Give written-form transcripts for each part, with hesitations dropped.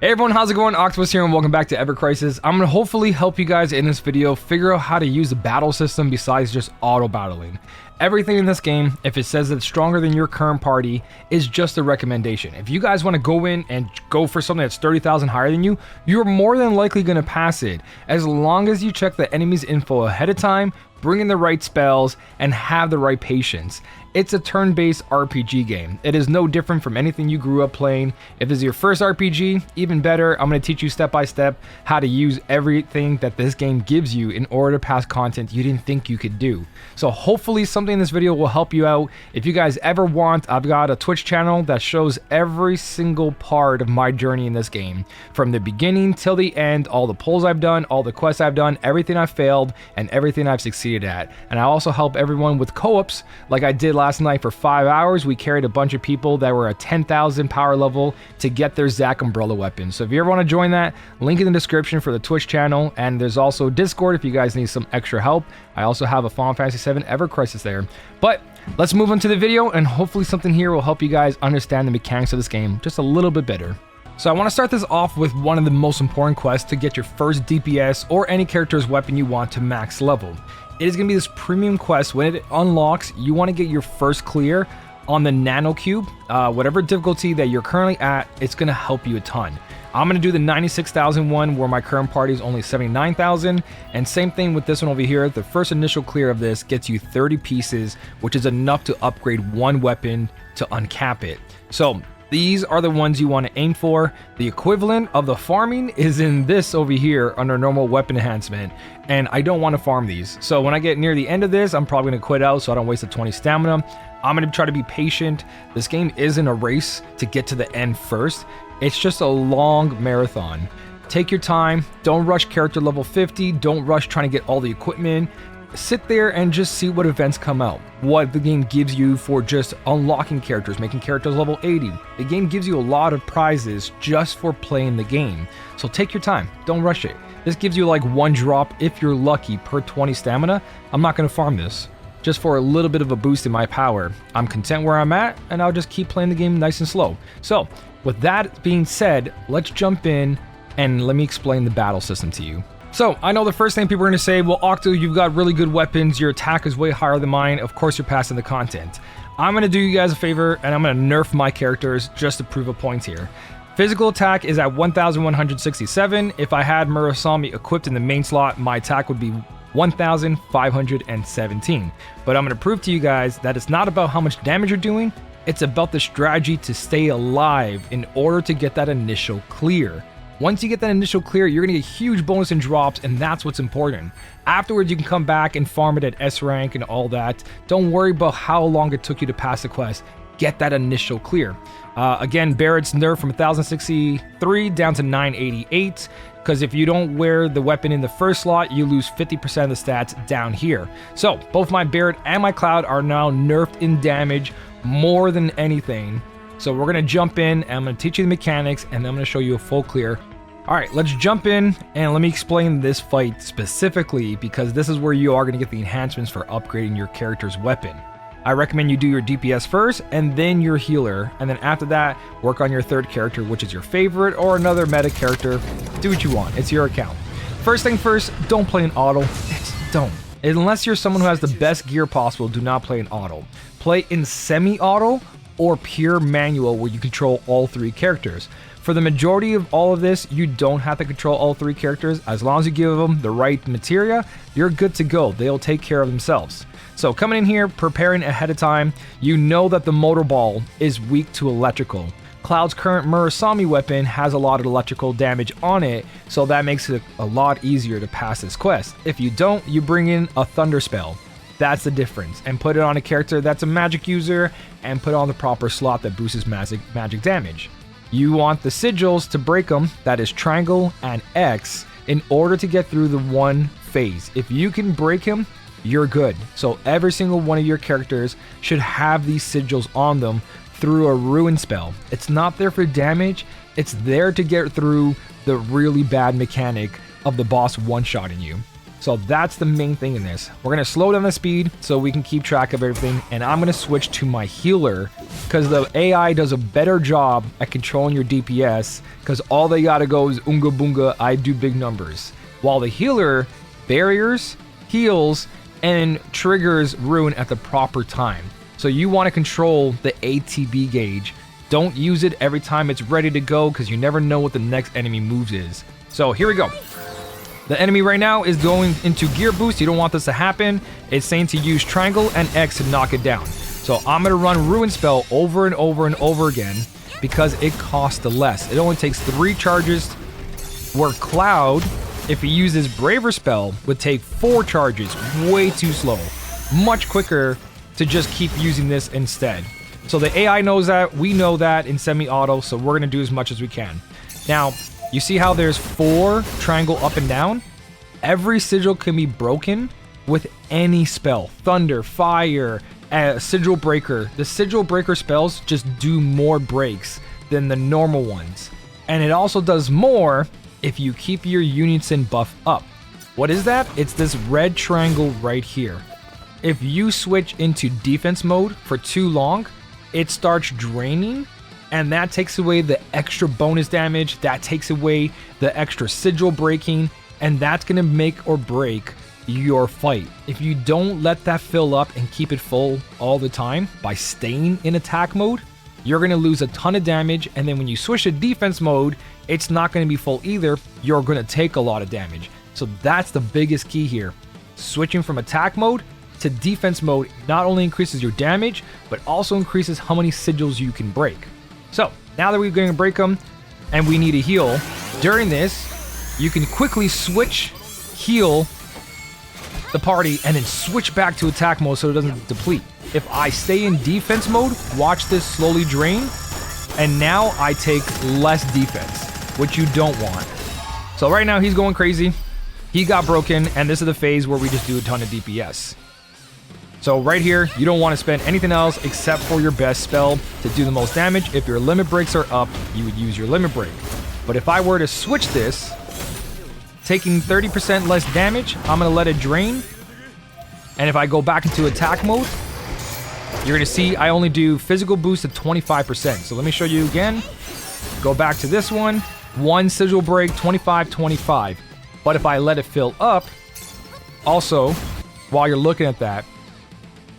Hey everyone, how's it going? Octopus here and welcome back to evercrisis. I'm going to hopefully help you guys in this video figure out how to use the battle system besides just auto battling. Everything in this game, if it says it's stronger than your current party, is just a recommendation. If you guys want to go in and go for something that's 30,000 higher than you, you're more than likely going to pass it, as long as you check the enemy's info ahead of time, bring in the right spells, and have the right patience. It's a turn-based RPG game. It is no different from anything you grew up playing. If it's your first RPG, even better, I'm going to teach you step by step how to use everything that this game gives you in order to pass content you didn't think you could do. So hopefully something in this video will help you out. If you guys ever want, I've got a Twitch channel that shows every single part of my journey in this game. From the beginning till the end, all the pulls I've done, all the quests I've done, everything I've failed, and everything I've succeeded at. And I also help everyone with co-ops like I did last night for 5 hours. We carried a bunch of people that were at 10,000 power level to get their Zac umbrella weapon. So if you ever want to join that, link in the description for the Twitch channel, and there's also Discord if you guys need some extra help. I also have a Final Fantasy VII evercrisis there. But let's move on to the video, and hopefully something here will help you guys understand the mechanics of this game just a little bit better. So I want to start this off with one of the most important quests to get your first DPS or any character's weapon you want to max level. It is going to be this premium quest. When it unlocks, you want to get your first clear on the nano cube. Whatever difficulty that you're currently at, it's going to help you a ton. I'm going to do the 96,000 one where my current party is only 79,000, and same thing with this one over here. The first initial clear of this gets you 30 pieces, which is enough to upgrade one weapon to uncap it. So these are the ones you want to aim for. The equivalent of the farming is in this over here under normal weapon enhancement, and I don't want to farm these. So when I get near the end of this, I'm probably going to quit out so I don't waste the 20 stamina. I'm going to try to be patient. This game isn't a race to get to the end first. It's just a long marathon. Take your time. Don't rush character level 50. Don't rush trying to get all the equipment. Sit there and just see what events come out, what the game gives you for just unlocking characters, making characters level 80. The game gives you a lot of prizes just for playing the game. So take your time, don't rush it. This gives you like one drop if you're lucky per 20 stamina. I'm not going to farm this just for a little bit of a boost in my power. I'm content where I'm at, and I'll just keep playing the game nice and slow. So with that being said, let's jump in and let me explain the battle system to you. So, I know the first thing people are going to say, well, Octo, you've got really good weapons, your attack is way higher than mine, of course you're passing the content. I'm going to do you guys a favor, and I'm going to nerf my characters just to prove a point here. Physical attack is at 1,167. If I had Murasami equipped in the main slot, my attack would be 1,517. But I'm going to prove to you guys that it's not about how much damage you're doing, it's about the strategy to stay alive in order to get that initial clear. Once you get that initial clear, you're going to get huge bonus and drops, and that's what's important. Afterwards, you can come back and farm it at S rank and all that. Don't worry about how long it took you to pass the quest. Get that initial clear. Again, Barrett's nerfed from 1,063 down to 988, because if you don't wear the weapon in the first slot, you lose 50% of the stats down here. So, both my Barrett and my Cloud are now nerfed in damage more than anything. So we're going to jump in, and I'm going to teach you the mechanics, and then I'm going to show you a full clear. Alright, let's jump in, and let me explain this fight specifically, because this is where you are going to get the enhancements for upgrading your character's weapon. I recommend you do your DPS first, and then your healer, and then after that, work on your third character, which is your favorite, or another meta character. Do what you want, it's your account. First thing first, don't play in auto. Don't. Unless you're someone who has the best gear possible, do not play in auto. Play in semi-auto, or pure manual where you control all three characters. For the majority of all of this, you don't have to control all three characters. As long as you give them the right materia, you're good to go. They'll take care of themselves. So coming in here, preparing ahead of time, you know that the motor ball is weak to electrical. Cloud's current Murasami weapon has a lot of electrical damage on it, so that makes it a lot easier to pass this quest. If you don't, you bring in a thunder spell. That's the difference, and put it on a character that's a magic user, and put it on the proper slot that boosts magic damage. You want the sigils to break them, that is triangle and X, in order to get through the one phase. If you can break him, you're good. So every single one of your characters should have these sigils on them through a ruin spell. It's not there for damage, it's there to get through the really bad mechanic of the boss one-shotting you. So that's the main thing in this. We're going to slow down the speed so we can keep track of everything. And I'm going to switch to my healer because the AI does a better job at controlling your DPS because all they got to go is unga boonga, I do big numbers. While the healer barriers, heals, and triggers rune at the proper time. So you want to control the ATB gauge. Don't use it every time it's ready to go because you never know what the next enemy moves is. So here we go. The enemy right now is going into gear boost. You don't want this to happen. It's saying to use triangle and X to knock it down. So I'm going to run Ruin Spell over and over and over again because it costs the less. It only takes 3 charges, where Cloud, if he uses Braver Spell, would take 4 charges. Way too slow. Much quicker to just keep using this instead. So the AI knows that. We know that in semi-auto, so we're going to do as much as we can. Now, you see how there's 4 triangle up and down? Every sigil can be broken with any spell. Thunder, fire, sigil breaker. The sigil breaker spells just do more breaks than the normal ones. And it also does more if you keep your unison buff up. What is that? It's this red triangle right here. If you switch into defense mode for too long, it starts draining. And that takes away the extra bonus damage, that takes away the extra sigil breaking, and that's going to make or break your fight. If you don't let that fill up and keep it full all the time by staying in attack mode, you're going to lose a ton of damage, and then when you switch to defense mode, it's not going to be full either. You're going to take a lot of damage. So that's the biggest key here. Switching from attack mode to defense mode not only increases your damage, but also increases how many sigils you can break. So, now that we're going to break them, and we need a heal, during this, you can quickly switch, heal the party, and then switch back to attack mode so it doesn't deplete. If I stay in defense mode, watch this slowly drain, and now I take less defense, which you don't want. So right now, he's going crazy. He got broken, and this is the phase where we just do a ton of DPS. So right here, you don't want to spend anything else except for your best spell to do the most damage. If your limit breaks are up, you would use your limit break. But if I were to switch this, taking 30% less damage, I'm going to let it drain. And if I go back into attack mode, you're going to see I only do physical boost at 25%. So let me show you again. Go back to this one. 1 sigil break, 25, 25. But if I let it fill up, also, while you're looking at that,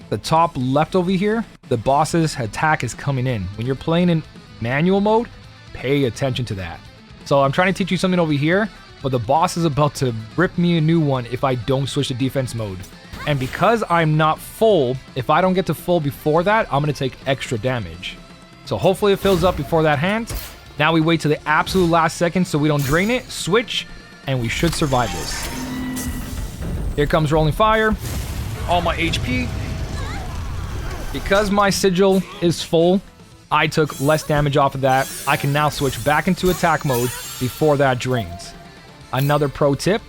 the top left over here, the boss's attack is coming in. When you're playing in manual mode, pay attention to that. So I'm trying to teach you something over here, but the boss is about to rip me a new one if I don't switch to defense mode. And because I'm not full, if I don't get to full before that, I'm going to take extra damage. So hopefully it fills up before that hand. Now we wait to the absolute last second so we don't drain it, switch, and we should survive this. Here comes Rolling Fire. All my HP. Because my sigil is full, I took less damage off of that. I can now switch back into attack mode before that drains. Another pro tip,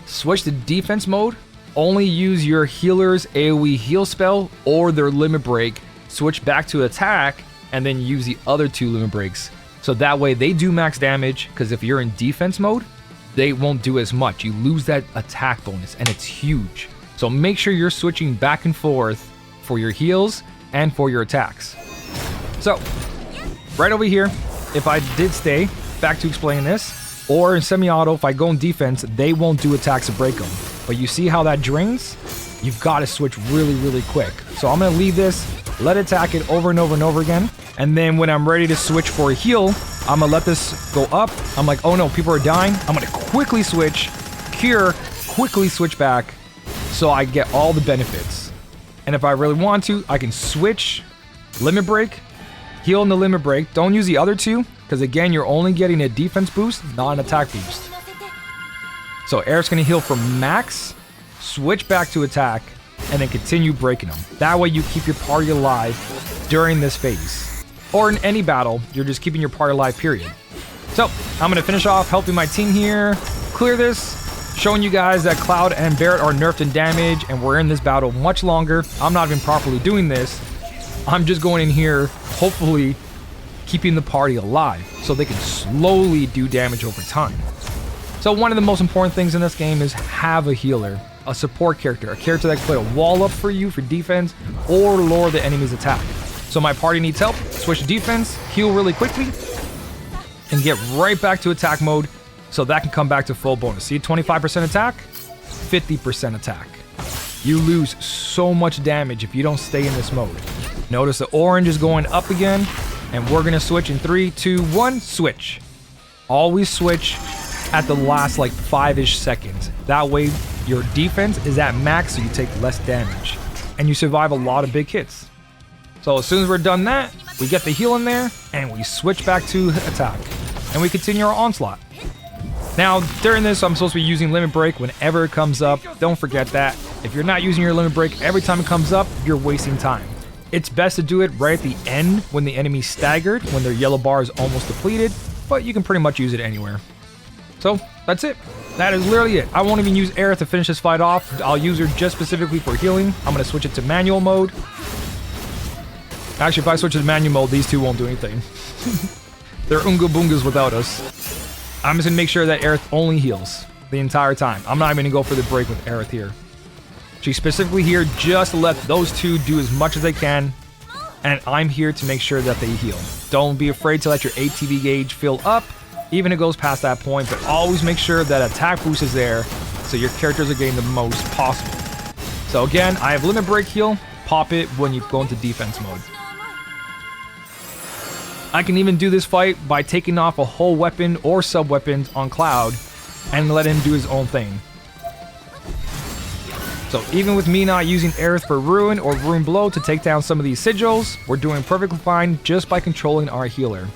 switch to defense mode. Only use your healer's AoE heal spell or their limit break. Switch back to attack and then use the other 2 limit breaks. So that way they do max damage, because if you're in defense mode, they won't do as much. You lose that attack bonus and it's huge. So make sure you're switching back and forth for your heals and for your attacks. So, right over here, if I did stay, back to explaining this, or in semi-auto, if I go in defense, they won't do attacks to break them. But you see how that drains? You've got to switch really, really quick. So I'm going to leave this, let it attack it over and over and over again, and then when I'm ready to switch for a heal, I'm going to let this go up. I'm like, oh no, people are dying. I'm going to quickly switch, cure, quickly switch back, so I get all the benefits. And if I really want to, I can switch, limit break, heal in the limit break. Don't use the other 2, because again, you're only getting a defense boost, not an attack boost. So Eric's going to heal for max, switch back to attack, and then continue breaking them. That way you keep your party alive during this phase. Or in any battle, you're just keeping your party alive, period. So, I'm going to finish off helping my team here, clear this, showing you guys that Cloud and Barret are nerfed in damage, and we're in this battle much longer. I'm not even properly doing this. I'm just going in here, hopefully keeping the party alive, so they can slowly do damage over time. So one of the most important things in this game is have a healer, a support character, a character that can put a wall up for you for defense or lower the enemy's attack. So my party needs help, switch to defense, heal really quickly, and get right back to attack mode so that can come back to full bonus. See, 25% attack, 50% attack. You lose so much damage if you don't stay in this mode. Notice the orange is going up again, and we're gonna switch in 3, 2, 1, switch. Always switch at the last like 5-ish seconds. That way your defense is at max so you take less damage and you survive a lot of big hits. So as soon as we're done that, we get the heal in there and we switch back to attack and we continue our onslaught. Now during this I'm supposed to be using limit break whenever it comes up. Don't forget that. If you're not using your limit break every time it comes up, you're wasting time. It's best to do it right at the end when the enemy's staggered, when their yellow bar is almost depleted, but you can pretty much use it anywhere. So that's it. That is literally it. I won't even use Aerith to finish this fight off. I'll use her just specifically for healing. I'm going to switch it to manual mode. Actually, if I switch it to manual mode, these two won't do anything. They're Unga Boongas without us. I'm just going to make sure that Aerith only heals the entire time. I'm not even going to go for the break with Aerith here. She's specifically here just to let those two do as much as they can. And I'm here to make sure that they heal. Don't be afraid to let your ATB gauge fill up. Even if it goes past that point, but always make sure that attack boost is there so your characters are getting the most possible. So again, I have limit break heal, pop it when you go into defense mode. I can even do this fight by taking off a whole weapon or sub weapons on Cloud and let him do his own thing. So even with me not using Aerith for Ruin or Ruin Blow to take down some of these sigils, we're doing perfectly fine just by controlling our healer.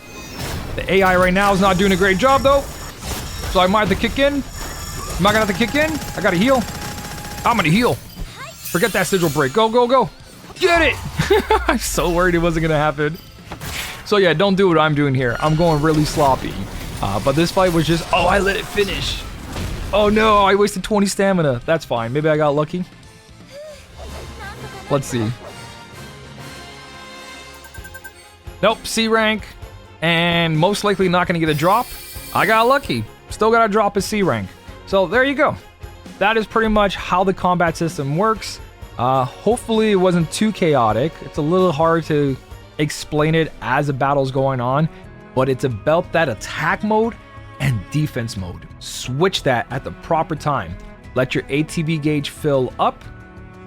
The AI right now is not doing a great job though, so I might have to kick in. Am I gonna have to kick in? I gotta heal. I'm gonna heal. Forget that sigil break. Go, go, go. Get it! I'm so worried it wasn't gonna happen. So yeah, don't do what I'm doing here. I'm going really sloppy. But this fight was just, oh, I let it finish. Oh no, I wasted 20 stamina. That's fine. Maybe I got lucky. Let's see. Nope, C rank. And most likely not going to get a drop. I got lucky. Still got a drop as C rank. So there you go. That is pretty much how the combat system works. Hopefully it wasn't too chaotic. It's a little hard to explain it as the battle's going on, but it's about that attack mode and defense mode. Switch that at the proper time. Let your ATB gauge fill up.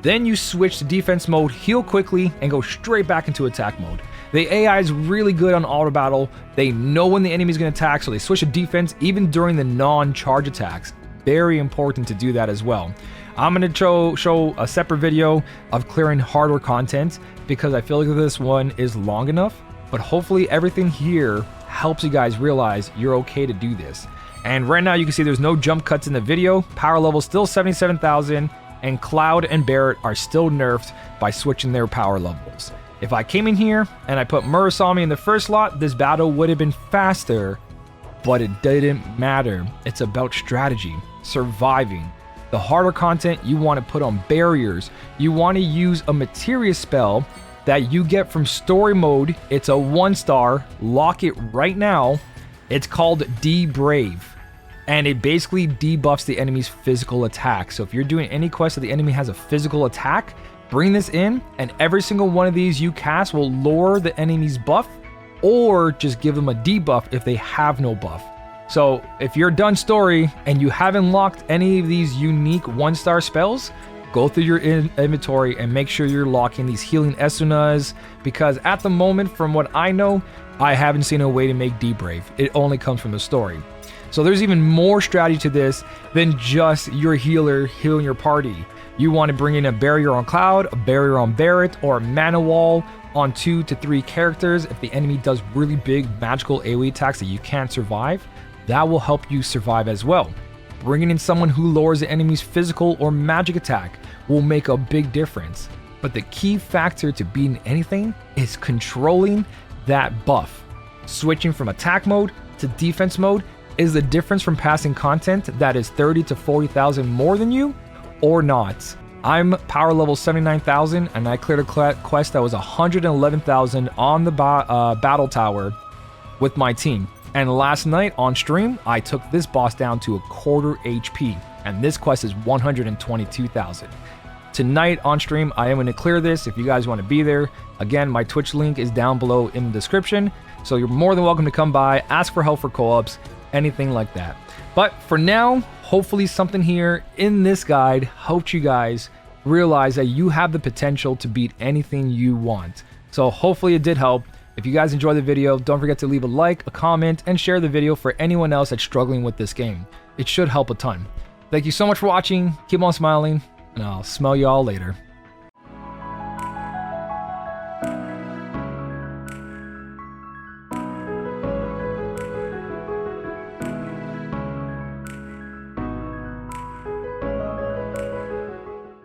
Then you switch to defense mode, heal quickly, and go straight back into attack mode. The AI is really good on auto battle. They know when the enemy is going to attack, so they switch to defense even during the non-charge attacks. Very important to do that as well. I'm going to show a separate video of clearing hardware content because I feel like this one is long enough, but hopefully everything here helps you guys realize you're okay to do this. And right now you can see there's no jump cuts in the video. Power level still 77,000, and Cloud and Barret are still nerfed by switching their power levels. If I came in here and I put Murasami in the first slot, this battle would have been faster, but it didn't matter. It's about strategy, surviving. The harder content, you want to put on barriers. You want to use a materia spell that you get from story mode. It's a 1-star. Lock it right now. It's called D-Brave. And it basically debuffs the enemy's physical attack. So if you're doing any quest that the enemy has a physical attack, bring this in, and every single one of these you cast will lower the enemy's buff or just give them a debuff if they have no buff. So if you're done story and you haven't locked any of these unique 1-star spells, go through your inventory and make sure you're locking these healing Esunas, because at the moment, from what I know, I haven't seen a way to make D-Brave. It only comes from the story. So there's even more strategy to this than just your healer healing your party. You want to bring in a barrier on Cloud, a barrier on Barret, or a mana wall on 2 to 3 characters. If the enemy does really big magical AoE attacks that you can't survive, that will help you survive as well. Bringing in someone who lowers the enemy's physical or magic attack will make a big difference. But the key factor to beating anything is controlling that buff. Switching from attack mode to defense mode is the difference from passing content that is 30 to 40,000 more than you or not. I'm power level 79,000 and I cleared a quest that was 111,000 on the battle tower with my team. And last night on stream, I took this boss down to a quarter HP, and this quest is 122,000. Tonight on stream, I am going to clear this if you guys want to be there. Again, my Twitch link is down below in the description, so you're more than welcome to come by, ask for help for co-ops, anything like that. But for now, hopefully something here in this guide helped you guys realize that you have the potential to beat anything you want. So hopefully it did help. If you guys enjoyed the video, don't forget to leave a like, a comment, and share the video for anyone else that's struggling with this game. It should help a ton. Thank you so much for watching. Keep on smiling, and I'll smell y'all later.